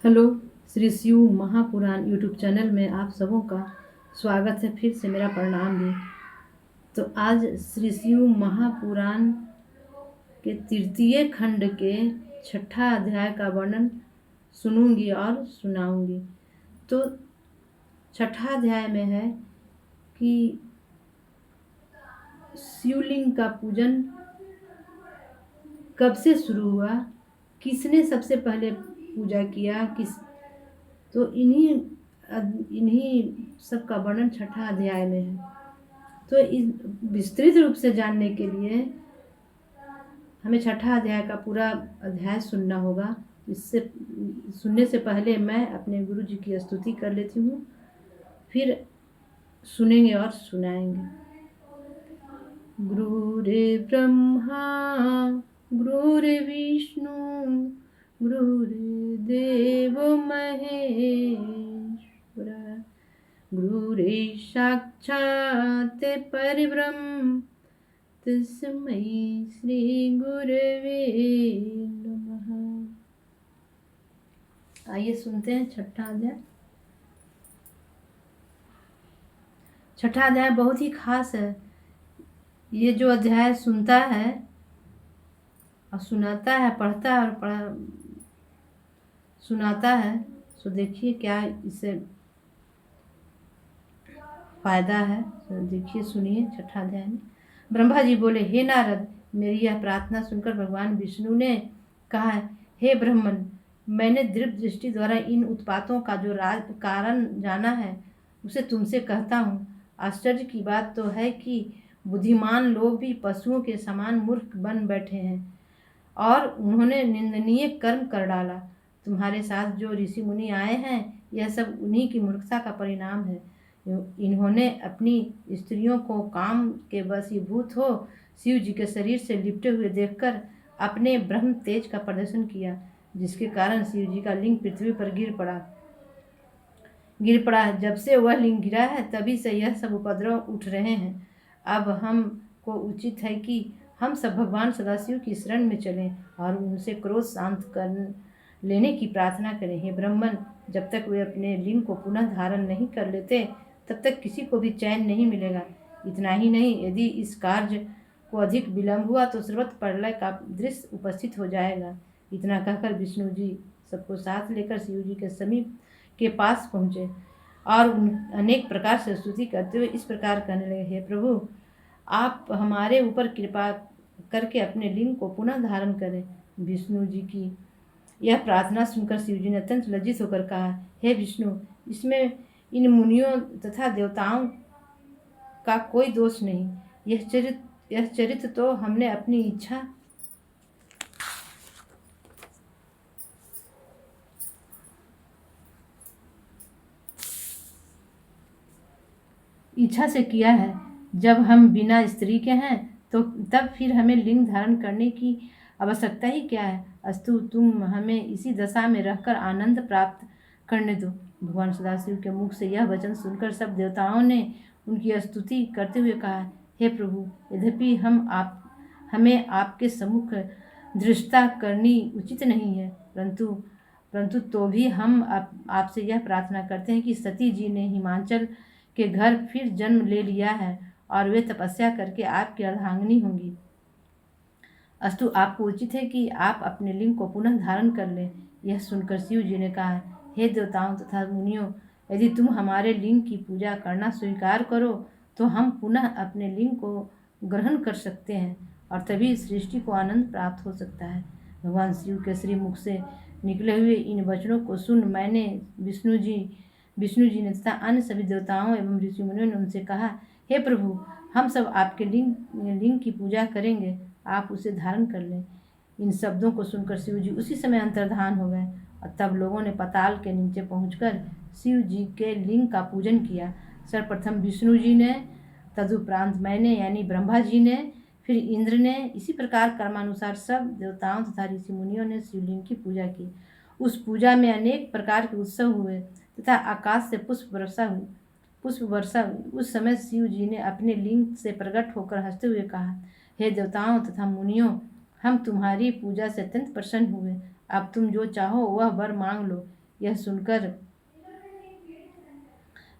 Hello, Shri Shiv Mahapuran YouTube channel में आप सबों का स्वागत है। फिर से मेरा प्रणाम भी। तो आज श्री शिव महापुराण के तृतीय खंड के छठा अध्याय का वर्णन सुनूंगी और सुनाऊंगी। तो छठा अध्याय में है कि शिवलिंग का पूजन कब से शुरू हुआ, किसने सबसे पहले पूजा किया, तो इन्हीं सब का वर्णन छठा अध्याय में है। तो इस विस्तृत रूप से जानने के लिए हमें छठा अध्याय का पूरा अध्याय सुनना होगा। इससे सुनने से पहले मैं अपने गुरु जी की स्तुति कर लेती हूँ, फिर सुनेंगे और सुनाएंगे। गुरुर्ब्रह्मा गुरुर्विष्णु गुरुर्देवो महेश्वर गुरुर्साक्षात् परब्रह्म तस्मै श्री गुरवे नमः। आइए सुनते हैं छठा अध्याय। छठा अध्याय बहुत ही खास है। ये जो अध्याय सुनता है और सुनाता है, पढ़ता है और सुनाता है, तो देखिए क्या इससे फायदा है। तो देखिए, सुनिए छठा अध्याय में। ब्रह्मा जी बोले, हे नारद, मेरी यह प्रार्थना सुनकर भगवान विष्णु ने कहा, हे ब्राह्मण, मैंने दृढ़ दृष्टि द्वारा इन उत्पातों का जो कारण जाना है उसे तुमसे कहता हूँ। आश्चर्य की बात तो है कि बुद्धिमान लोग भी पशुओं के समान मूर्ख बन बैठे हैं और उन्होंने निंदनीय कर्म कर डाला। तुम्हारे साथ जो ऋषि मुनि आए हैं, यह सब उन्हीं की मूर्खता का परिणाम है। इन्होंने अपनी स्त्रियों को काम के वशीभूत हो शिव जी के शरीर से लिपटे हुए देखकर अपने ब्रह्म तेज का प्रदर्शन किया, जिसके कारण शिव जी का लिंग पृथ्वी पर गिर पड़ा। जब से वह लिंग गिरा है तभी से यह सब उपद्रव उठ रहे हैं। अब हमको उचित है कि हम सब भगवान सदाशिव की शरण में चलें और उनसे क्रोध शांत कर लेने की प्रार्थना करें। हे ब्राह्मण, जब तक वे अपने लिंग को पुनः धारण नहीं कर लेते तब तक किसी को भी चैन नहीं मिलेगा। इतना ही नहीं, यदि इस कार्य को अधिक विलंब हुआ तो सर्वत्र प्रलय का दृश्य उपस्थित हो जाएगा। इतना कहकर विष्णु जी सबको साथ लेकर शिव जी के समीप के पास पहुँचे और अनेक प्रकार से स्तुति करते हुए इस प्रकार कहने लगे, हे प्रभु, आप हमारे ऊपर कृपा करके अपने लिंग को पुनः धारण करें। विष्णु जी की यह प्रार्थना सुनकर शिव जी ने अत्यंत लज्जित होकर कहा, हे विष्णु, इसमें इन मुनियों तथा देवताओं का कोई दोष नहीं। यह चरित्र तो हमने अपनी इच्छा से किया है। जब हम बिना स्त्री के हैं तो तब फिर हमें लिंग धारण करने की आवश्यकता ही क्या है। अस्तु, तुम हमें इसी दशा में रहकर आनंद प्राप्त करने दो। भगवान सदाशिव के मुख से यह वचन सुनकर सब देवताओं ने उनकी स्तुति करते हुए कहा, हे प्रभु, यद्यपि हमें आपके सम्मुख धृष्टता करनी उचित नहीं है, परंतु तो भी हम आपसे यह प्रार्थना करते हैं कि सती जी ने हिमाचल के घर फिर जन्म ले लिया है और वे तपस्या करके आपकी अर्धांगिनी होंगी। अस्तु, आपको उचित है कि आप अपने लिंग को पुनः धारण कर लें। यह सुनकर शिव जी ने कहा, हे देवताओं तथा मुनियों, यदि तुम हमारे लिंग की पूजा करना स्वीकार करो तो हम पुनः अपने लिंग को ग्रहण कर सकते हैं और तभी सृष्टि को आनंद प्राप्त हो सकता है। भगवान शिव के श्री मुख से निकले हुए इन वचनों को सुन मैंने विष्णु जी ने तथा अन्य सभी देवताओं एवं ऋषि मुनियों ने उनसे कहा, हे प्रभु, हम सब आपके लिंग की पूजा करेंगे, आप उसे धारण कर लें। इन शब्दों को सुनकर शिव जी उसी समय अंतर्धान हो गए और तब लोगों ने पाताल के नीचे पहुंचकर शिव जी के लिंग का पूजन किया। सर्वप्रथम विष्णु जी ने, तदुपरांत मैंने यानी ब्रह्मा जी ने, फिर इंद्र ने, इसी प्रकार कर्मानुसार सब देवताओं तथा ऋषि मुनियों ने शिवलिंग की पूजा की। उस पूजा में अनेक प्रकार के उत्सव हुए तथा आकाश से पुष्प वर्षा हुई। उस समय शिव जी ने अपने लिंग से प्रकट होकर हंसते हुए कहा, हे देवताओं तथा मुनियों, हम तुम्हारी पूजा से अत्यंत प्रसन्न हुए। अब तुम जो चाहो वह वर मांग लो। यह सुनकर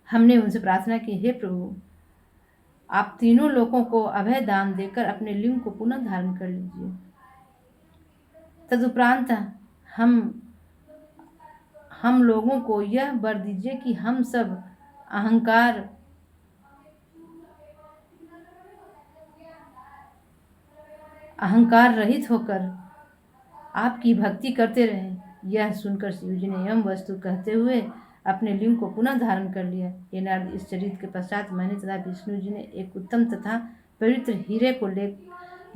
हमने उनसे प्रार्थना की, हे प्रभु, आप तीनों लोगों को अभय दान देकर अपने लिंग को पुनः धारण कर लीजिए। तदुपरांत हम लोगों को यह वर दीजिए कि हम सब अहंकार रहित होकर आपकी भक्ति करते रहें। यह सुनकर शिव जी ने यम वस्तु कहते हुए अपने लिंग को पुनः धारण कर लिया। हे नारद, इस चरित्र के पश्चात मैंने तथा विष्णु जी ने एक उत्तम तथा पवित्र हीरे को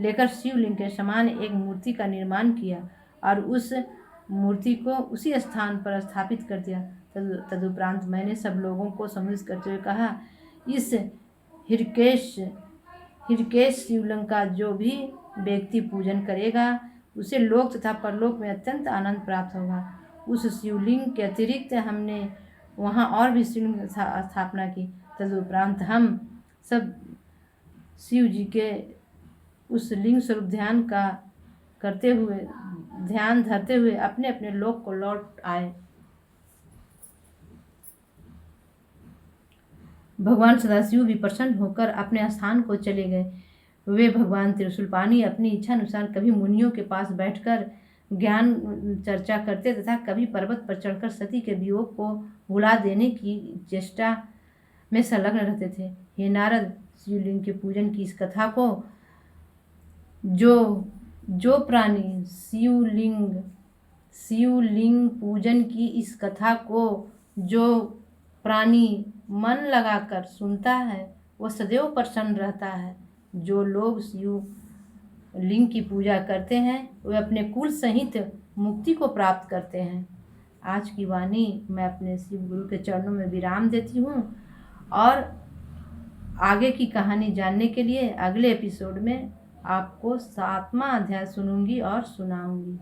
लेकर शिवलिंग के समान एक मूर्ति का निर्माण किया और उस मूर्ति को उसी स्थान पर स्थापित कर दिया। तदुपरांत मैंने सब लोगों को संबोधित करते हुए कहा, इस हिरकेश शिवलिंग का जो भी व्यक्ति पूजन करेगा उसे लोक तथा परलोक में अत्यंत आनंद प्राप्त होगा। उस शिवलिंग के अतिरिक्त हमने वहाँ और भी शिवलिंग स्थापना की। तदुपरांत हम सब शिव जी के उस लिंग स्वरूप ध्यान धरते हुए अपने अपने लोक को लौट आए। भगवान सदाशिव भी प्रसन्न होकर अपने स्थान को चले गए। वे भगवान त्रिशूलपाणी अपनी इच्छा अनुसार कभी मुनियों के पास बैठकर ज्ञान चर्चा करते तथा कभी पर्वत पर चढ़कर सती के वियोग को भुला देने की चेष्टा में संलग्न रहते थे। हे नारद, शिवलिंग के पूजन की इस कथा को जो प्राणी शिवलिंग पूजन की इस कथा को जो प्राणी मन लगाकर सुनता है वह सदैव प्रसन्न रहता है। जो लोग शिवलिंग की पूजा करते हैं वे अपने कुल सहित मुक्ति को प्राप्त करते हैं। आज की वाणी मैं अपने शिव गुरु के चरणों में विराम देती हूँ और आगे की कहानी जानने के लिए अगले एपिसोड में आपको 7वां अध्याय सुनूंगी और सुनाऊंगी।